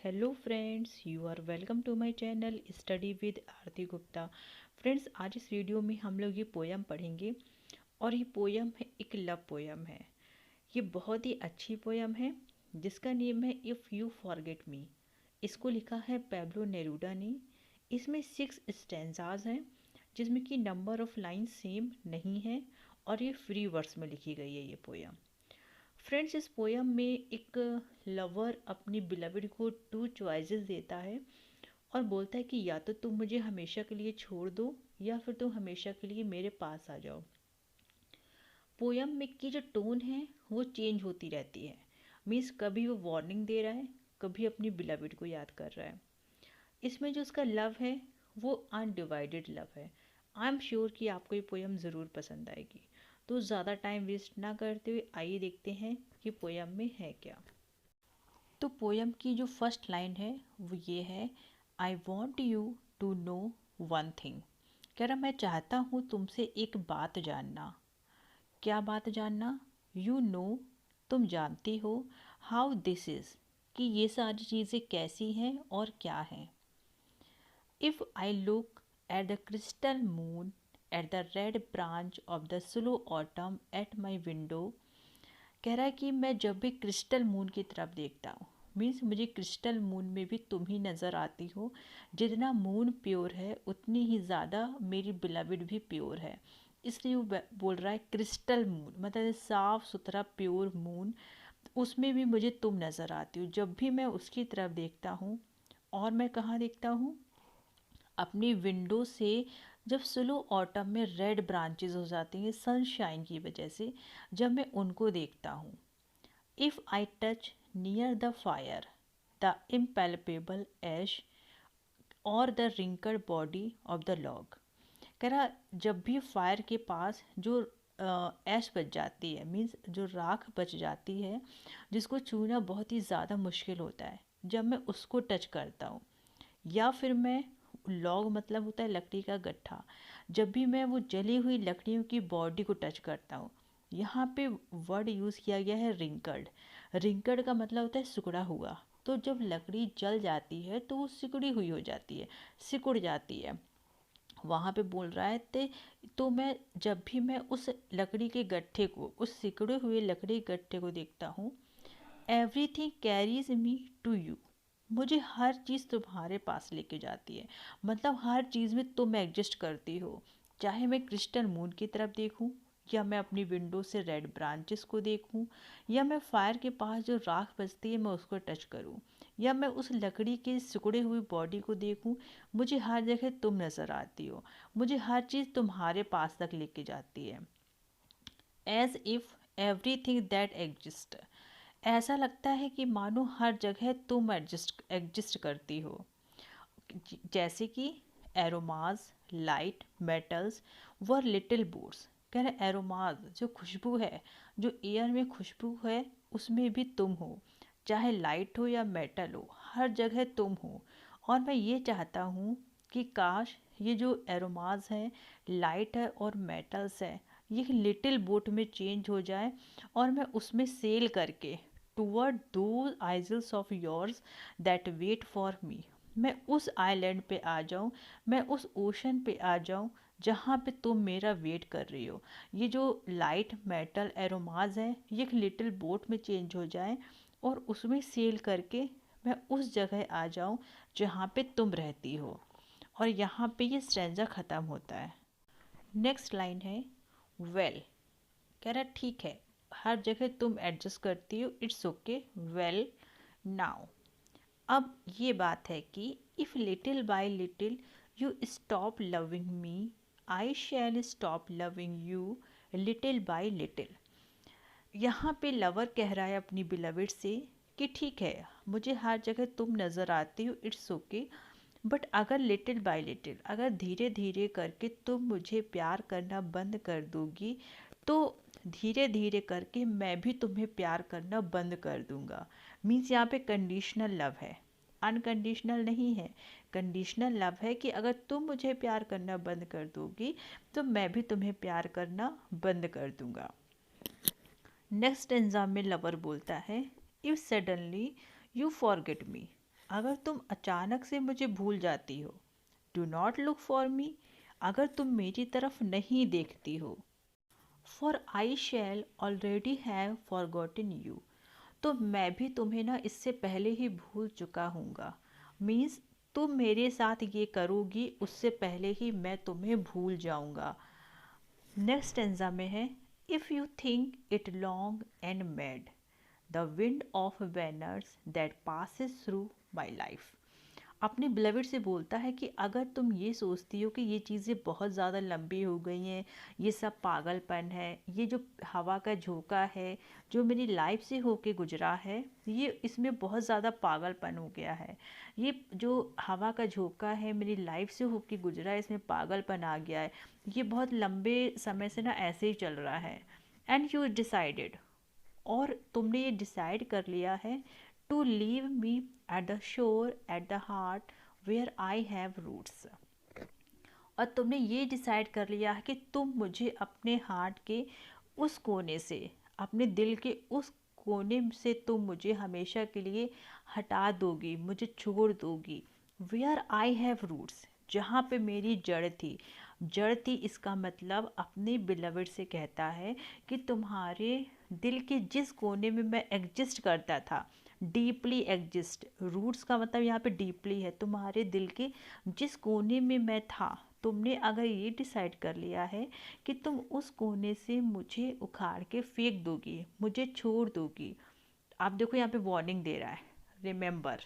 Hello friends, you are welcome to my channel study with Aarti Gupta. Friends, आज इस video में हम लोग ये पोयम पढ़ेंगे और ये पोयम है एक लव पोयम है। ये बहुत ही अच्छी पोयम है जिसका नेम है इफ़ यू फॉरगेट मी। इसको लिखा है पैब्लो नेरूडा ने। इसमें 6 स्टैंजाज हैं जिसमें कि नंबर ऑफ लाइन सेम नहीं है और ये फ्री वर्ड्स में लिखी गई है ये पोयम। फ्रेंड्स, इस पोयम में एक लवर अपनी बिलवड को 2 चॉइसेस देता है और बोलता है कि या तो तुम मुझे हमेशा के लिए छोड़ दो या फिर तुम हमेशा के लिए मेरे पास आ जाओ। पोयम में की जो टोन है वो चेंज होती रहती है। मीन्स कभी वो वार्निंग दे रहा है, कभी अपनी बिलवड को याद कर रहा है। इसमें जो उसका लव है वो अनडिवाइडेड लव है। आई एम श्योर कि आपको ये पोयम ज़रूर पसंद आएगी। तो ज़्यादा टाइम वेस्ट ना करते हुए आइए देखते हैं कि पोयम में है क्या। तो पोयम की जो फर्स्ट लाइन है वो ये है, I want you to know one thing. कह रहा मैं चाहता हूँ तुमसे एक बात जानना। क्या बात जानना? यू नो, तुम जानती हो, हाउ दिस इज़, कि ये सारी चीज़ें कैसी हैं और क्या हैं। If I look at the crystal moon at the red branch of the slow autumn at my window. कह रहा है कि मैं जब भी क्रिस्टल मून की तरफ देखता हूँ, मीन्स मुझे क्रिस्टल मून में भी तुम ही नज़र आती हो। जितना मून प्योर है उतनी ही ज़्यादा मेरी बिलवड भी प्योर है। इसलिए वो बोल रहा है क्रिस्टल मून मतलब साफ़ सुथरा प्योर मून, उसमें भी मुझे तुम नज़र आती हो। जब भी मैं उसकी तरफ देखता हूँ, और मैं कहाँ देखता हूँ? अपनी विंडो से। जब स्लो ऑटम में रेड ब्रांचेस हो जाती हैं सनशाइन की वजह से, जब मैं उनको देखता हूँ। If I touch near the fire the impalpable ash और the wrinkled body of the log. कह रहा जब भी फायर के पास जो ऐश बच जाती है, मीन्स जो राख बच जाती है जिसको छूना बहुत ही ज़्यादा मुश्किल होता है, जब मैं उसको टच करता हूँ, या फिर मैं लॉग मतलब होता है लकड़ी का गट्ठा, जब भी मैं वो जली हुई लकड़ियों की बॉडी को टच करता हूँ। यहाँ पे वर्ड यूज़ किया गया है रिंकल्ड। रिंकल्ड का मतलब होता है सिकुड़ा हुआ। तो जब लकड़ी जल जाती है तो वो सिकुड़ी हुई हो जाती है, सिकुड़ जाती है। वहाँ पे बोल रहा है तो मैं जब भी मैं उस लकड़ी के गट्ठे को, उस सिकुड़े हुए लकड़ी के गट्ठे को देखता हूँ, everything carries me to you. मुझे हर चीज़ तुम्हारे पास लेके जाती है। मतलब हर चीज़ में तुम एग्जिस्ट करती हो। चाहे मैं क्रिस्टल मून की तरफ देखूं, या मैं अपनी विंडो से रेड ब्रांचेस को देखूं, या मैं फायर के पास जो राख बचती है मैं उसको टच करूं, या मैं उस लकड़ी के सिकुड़े हुई बॉडी को देखूं, मुझे हर जगह तुम नज़र आती हो। मुझे हर चीज़ तुम्हारे पास तक लेके जाती है। As if everything that exist, ऐसा लगता है कि मानो हर जगह तुम एग्जिस्ट करती हो। जैसे कि aromas, light, metals were little boards. कह रहे एरोमाज जो खुशबू है, जो एयर में खुशबू है, उसमें भी तुम हो। चाहे लाइट हो या मेटल हो, हर जगह तुम हो। और मैं ये चाहता हूँ कि काश ये जो एरोमाज हैं, लाइट है और मेटल्स है, ये लिटिल बोट में चेंज हो जाए और मैं उसमें सेल करके toward those isles of yours that wait for me. मैं उस आइलैंड पे आ जाऊँ, मैं उस ओशन पे आ जाऊँ जहाँ पे तुम मेरा वेट कर रही हो। ये जो लाइट मेटल एरोमाज है ये एक लिटिल बोट में चेंज हो जाए और उसमें सेल करके मैं उस जगह आ जाऊँ जहाँ पे तुम रहती हो। और यहाँ पे ये स्ट्रेंजा ख़त्म होता है। नेक्स्ट लाइन है, वेल। कह रहा ठीक है, हर जगह तुम एडजस्ट करती हो, इट्स ओके, वेल नाउ। अब ये बात है कि if little bye little you stop loving me, I shell stop loving you little bye little. यहाँ पे लवर कह रहा है अपनी बिलवड से कि ठीक है, मुझे हर जगह तुम नज़र आती हो, इट्स ओके, बट अगर लिटिल बाय लिटिल, अगर धीरे धीरे करके तुम मुझे प्यार करना बंद कर दोगी, तो धीरे धीरे करके मैं भी तुम्हें प्यार करना बंद कर दूंगा। मीन्स यहाँ पे कंडीशनल लव है, अनकंडीशनल नहीं है। कंडीशनल लव है कि अगर तुम मुझे प्यार करना बंद कर दोगी तो मैं भी तुम्हें प्यार करना बंद कर दूंगा। नेक्स्ट एग्जाम में लवर बोलता है, if suddenly you forget me, अगर तुम अचानक से मुझे भूल जाती हो। Do not look for me, अगर तुम मेरी तरफ नहीं देखती हो। For I shell already have forgotten you, तो मैं भी तुम्हें ना इससे पहले ही भूल चुका हूँगा। मीन्स तुम मेरे साथ ये करोगी उससे पहले ही मैं तुम्हें भूल जाऊँगा। नेक्स्ट टेंजा में है, if you think it long and mad, the wind of banners that passes through my life. अपने बिलविड से बोलता है कि अगर तुम ये सोचती हो कि ये चीज़ें बहुत ज़्यादा लंबी हो गई हैं, ये सब पागलपन है, ये जो हवा का झोंका है जो मेरी लाइफ से होके गुजरा है, ये इसमें बहुत ज़्यादा पागलपन हो गया है। ये जो हवा का झोंका है मेरी लाइफ से होके गुजरा है, इसमें पागलपन आ गया है। ये बहुत लंबे समय से ना ऐसे ही चल रहा है। एंड यू डिसाइडेड, और तुमने ये डिसाइड कर लिया है, to leave me at the shore at the heart where I have roots. और तुमने ये डिसाइड कर लिया है कि तुम मुझे अपने हार्ट के उस कोने से, अपने दिल के उस कोने से तुम मुझे हमेशा के लिए हटा दोगी, मुझे छोड़ दोगी। वेयर आई हैव रूट्स, जहाँ पे मेरी जड़ थी। जड़ थी इसका मतलब अपने बिलवड से कहता है कि तुम्हारे दिल के जिस कोने में मैं एग्जिस्ट करता था, डीपली एग्जिस्ट, रूट्स का मतलब यहाँ पे डीपली है, तुम्हारे दिल के जिस कोने में मैं था, तुमने अगर ये डिसाइड कर लिया है कि तुम उस कोने से मुझे उखाड़ के फेंक दोगी, मुझे छोड़ दोगी। आप देखो यहाँ पे वार्निंग दे रहा है, रिमेंबर,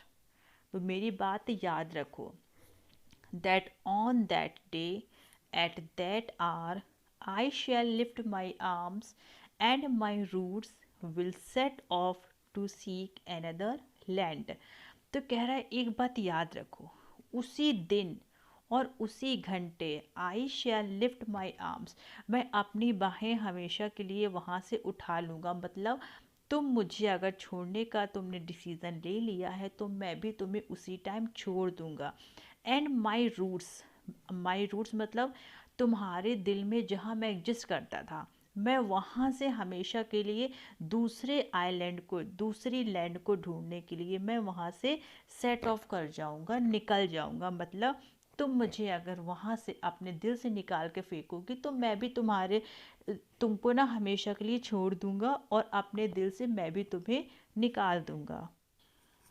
तो मेरी बात याद रखो, that on that day at that our I shell lift my arms and my roots will set of to seek another land. तो कह रहा है एक बात याद रखो, उसी दिन और उसी घंटे आई शैल लिफ्ट माई आर्म्स, मैं अपनी बाहें हमेशा के लिए वहाँ से उठा लूँगा। मतलब तुम मुझे अगर छोड़ने का तुमने डिसीज़न ले लिया है तो मैं भी तुम्हें उसी टाइम छोड़ दूँगा। एंड माई रूट्स मतलब तुम्हारे दिल में जहाँ मैं एग्जिस्ट करता था, मैं वहाँ से हमेशा के लिए दूसरे आइलैंड को, दूसरी लैंड को ढूंढने के लिए मैं वहाँ से सेट ऑफ कर जाऊँगा, निकल जाऊँगा। मतलब तुम मुझे अगर वहाँ से अपने दिल से निकाल के फेंकोगी तो मैं भी तुमको ना हमेशा के लिए छोड़ दूँगा और अपने दिल से मैं भी तुम्हें निकाल दूँगा।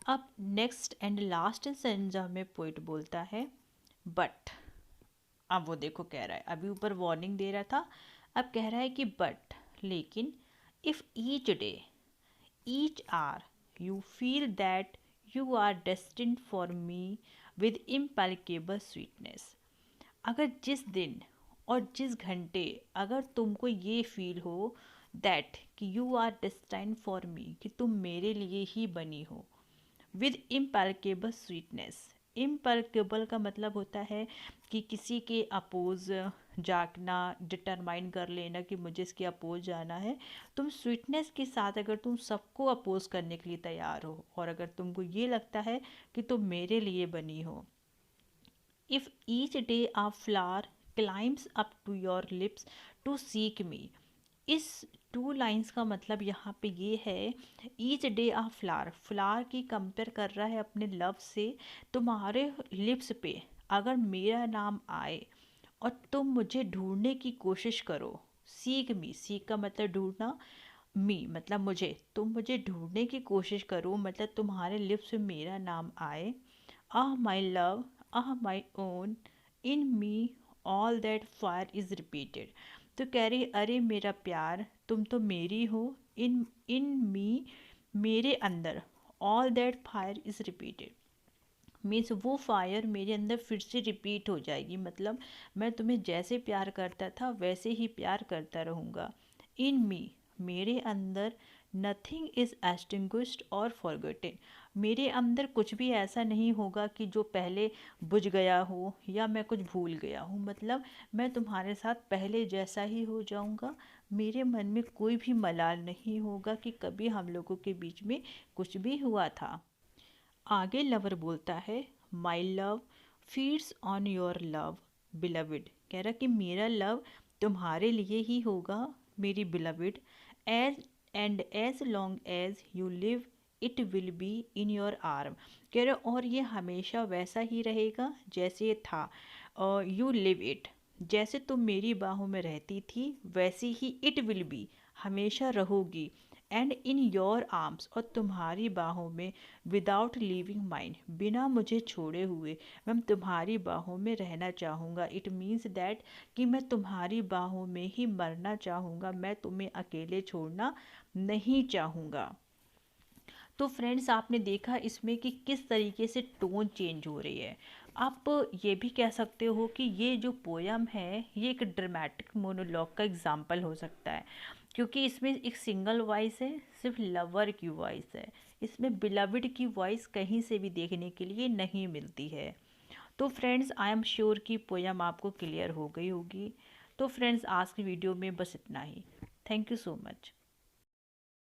अब नेक्स्ट एंड लास्ट सेंजा में पोइट बोलता है, बट, अब वो देखो कह रहा है, अभी ऊपर वार्निंग दे रहा था, अब कह रहा है कि बट, लेकिन, if each day, each hour you feel that you are destined for me with implacable sweetness, अगर जिस दिन और जिस घंटे अगर तुमको ये फील हो दैट कि you are destined for me, कि तुम मेरे लिए ही बनी हो, विद इम्पैलिकेबल स्वीटनेस। इम्पैलिकेबल का मतलब होता है कि किसी के अपोज जागना, डिटरमाइन कर लेना कि मुझे इसके अपोज जाना है। तुम स्वीटनेस के साथ अगर तुम सबको अपोज करने के लिए तैयार हो और अगर तुमको ये लगता है कि तुम मेरे लिए बनी हो। If each day a flower climbs up to your lips to seek me, इस टू लाइंस का मतलब यहाँ पे ये है, each day a flower, flower की कंपेयर कर रहा है अपने लव से। तुम्हारे लिप्स पे अगर मेरा नाम आए और तुम मुझे ढूंढने की कोशिश करो, सीक मी, सीक का मतलब ढूंढना, मी मतलब मुझे, तुम मुझे ढूंढने की कोशिश करो, मतलब तुम्हारे लिप्स पे मेरा नाम आए। Ah my love, ah my own, in me all that fire is repeated. तो कह रही, अरे मेरा प्यार, तुम तो मेरी हो, इन इन मी, मेरे अंदर, all that fire is repeated, means वो फायर मेरे अंदर फिर से रिपीट हो जाएगी। मतलब मैं तुम्हें जैसे प्यार करता था वैसे ही प्यार करता रहूँगा। इन मी, मेरे अंदर, नथिंग इज़ एक्सटिंग्विश्ड और फॉरगॉटन, मेरे अंदर कुछ भी ऐसा नहीं होगा कि जो पहले बुझ गया हो या मैं कुछ भूल गया हूँ। मतलब मैं तुम्हारे साथ पहले जैसा ही हो जाऊँगा, मेरे मन में कोई भी मलाल नहीं होगा कि कभी हम लोगों के बीच में कुछ भी हुआ था। आगे लवर बोलता है, my love feeds on your love beloved, कह रहा कि मेरा लव तुम्हारे लिए ही होगा मेरी beloved, as and as long as you live it will be in your arm. कह रहे और ये हमेशा वैसा ही रहेगा जैसे ये था। यू लिव इट, जैसे तुम मेरी बाहों में रहती थी वैसी ही इट विल बी, हमेशा रहोगी। एंड इन योर आर्म्स, और तुम्हारी बाहों में, विदाउट लीविंग माइंड, बिना मुझे छोड़े हुए मैं तुम्हारी बाहों में रहना चाहूँगा। इट मीन्स दैट कि मैं तुम्हारी बाहों में ही मरना चाहूँगा, मैं तुम्हें अकेले छोड़ना नहीं चाहूँगा। तो फ्रेंड्स आपने देखा इसमें कि किस तरीके से टोन चेंज हो रही है। आप ये भी कह सकते हो कि ये जो पोयम है ये एक ड्रामेटिक मोनोलॉग का एग्जाम्पल हो सकता है, क्योंकि इसमें एक सिंगल वॉइस है, सिर्फ लवर की वॉइस है। इसमें बिलविड की वॉइस कहीं से भी देखने के लिए नहीं मिलती है। तो फ्रेंड्स आई एम श्योर कि पोयम आपको क्लियर हो गई होगी। तो फ्रेंड्स आज की वीडियो में बस इतना ही। Thank you so much.